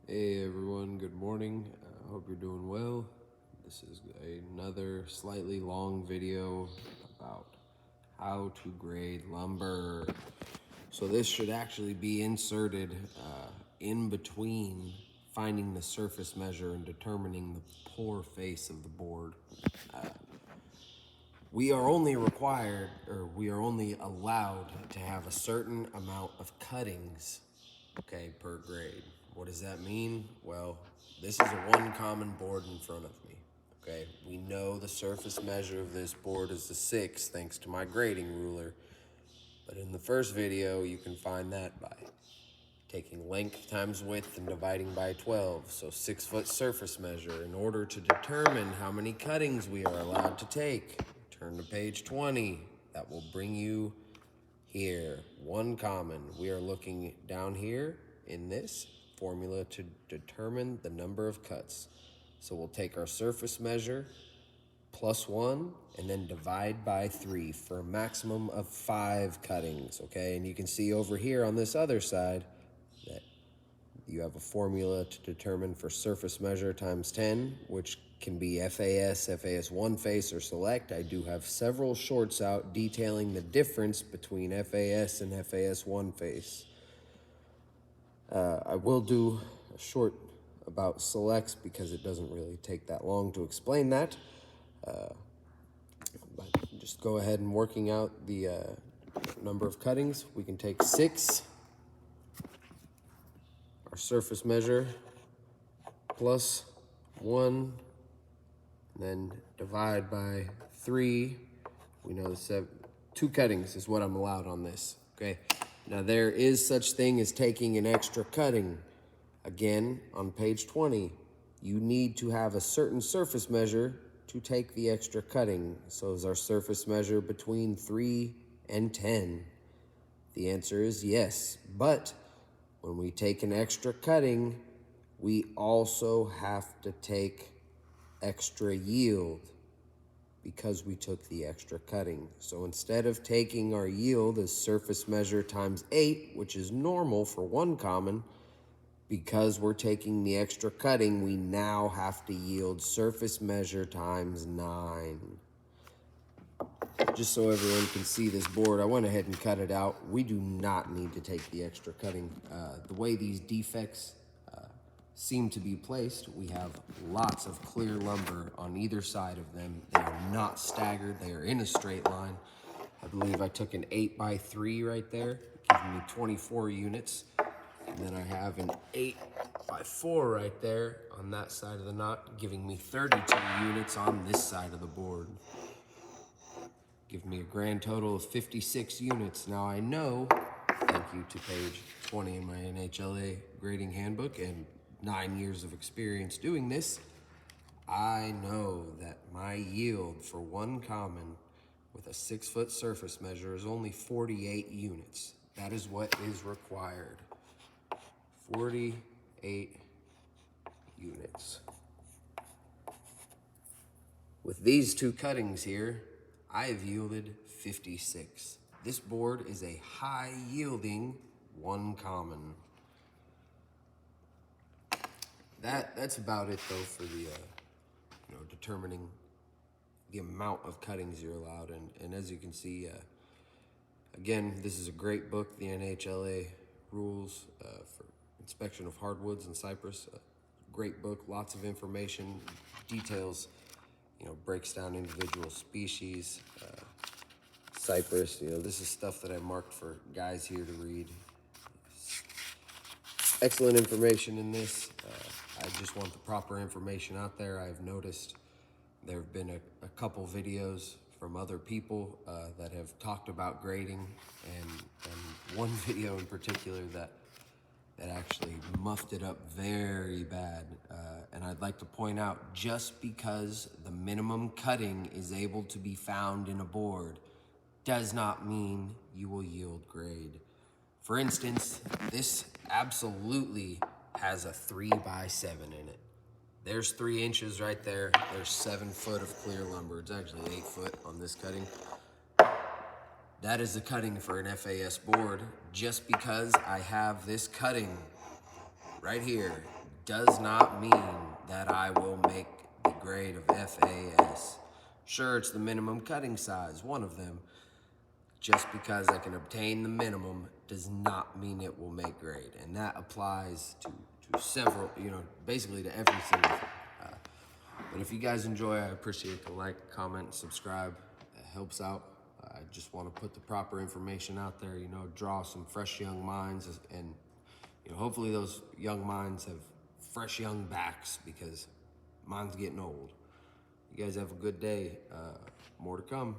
Hey everyone, good morning. I hope you're doing well. This is another slightly long video about how to grade lumber. So this should actually be inserted in between finding the surface measure and determining the pour face of the board. We are only required, or we are only allowed to have a certain amount of cuttings, okay, per grade. What does that mean? Well, this is a one common board in front of me, okay? We know the surface measure of this board is the 6 thanks to my grading ruler. But in the first video, you can find that by taking length times width and dividing by 12. So 6-foot surface measure. In order to determine how many cuttings we are allowed to take, turn to page 20. That will bring you here. One common. We are looking down here in this formula to determine the number of cuts. So we'll take our surface measure plus 1 and then divide by 3 for a maximum of 5 cuttings, okay? And you can see over here on this other side that you have a formula to determine for surface measure times 10, which can be FAS, FAS one face, or select. I do have several shorts out detailing the difference between FAS and FAS one face. I will do a short about selects because it doesn't really take that long to explain that. But just go ahead and working out the number of cuttings. We can take 6, our surface measure, plus 1, and then divide by 3. We know 2 cuttings is what I'm allowed on this, okay? Now there is such thing as taking an extra cutting. Again, on page 20, you need to have a certain surface measure to take the extra cutting. So is our surface measure between 3 and 10? The answer is yes, but when we take an extra cutting, we also have to take extra yield because we took the extra cutting. So instead of taking our yield as surface measure times 8, which is normal for one common, because we're taking the extra cutting, we now have to yield surface measure times 9. Just so everyone can see this board, I went ahead and cut it out. We do not need to take the extra cutting. The way these defects seem to be placed, we have lots of clear lumber on either side of them. They are not staggered, they are in a straight line. I believe I took an 8x3 right there, giving me 24 units. And then I have an 8x4 right there on that side of the knot, giving me 32 units on this side of the board. Give me a grand total of 56 units. Now I know, thank you to page 20 in my NHLA grading handbook and 9 years of experience doing this, I know that my yield for one common with a 6-foot surface measure is only 48 units. That is what is required. 48 units. With these 2 cuttings here, I have yielded 56. This board is a high yielding one common. That's about it though for the determining the amount of cuttings you're allowed. And as you can see, again, this is a great book, the NHLA rules for inspection of hardwoods and cypress. Great book, lots of information, details, breaks down individual species, cypress. This is stuff that I marked for guys here to read. Excellent information in this. I just want the proper information out there. I've noticed there have been a couple videos from other people that have talked about grading, and one video in particular that actually muffed it up very bad. And I'd like to point out, just because the minimum cutting is able to be found in a board does not mean you will yield grade. For instance, this absolutely has a 3x7 in it. There's 3 inches right there. There's 7 foot of clear lumber. It's actually 8 foot on this cutting. That is the cutting for an FAS board. Just because I have this cutting right here does not mean that I will make the grade of FAS. Sure, it's the minimum cutting size, one of them. Just because I can obtain the minimum does not mean it will make grade. And that applies to several, basically to every single thing. But if you guys enjoy, I appreciate the like, comment, subscribe. It helps out. I just want to put the proper information out there, draw some fresh young minds, and hopefully those young minds have fresh young backs, because mine's getting old. You guys have a good day. More to come.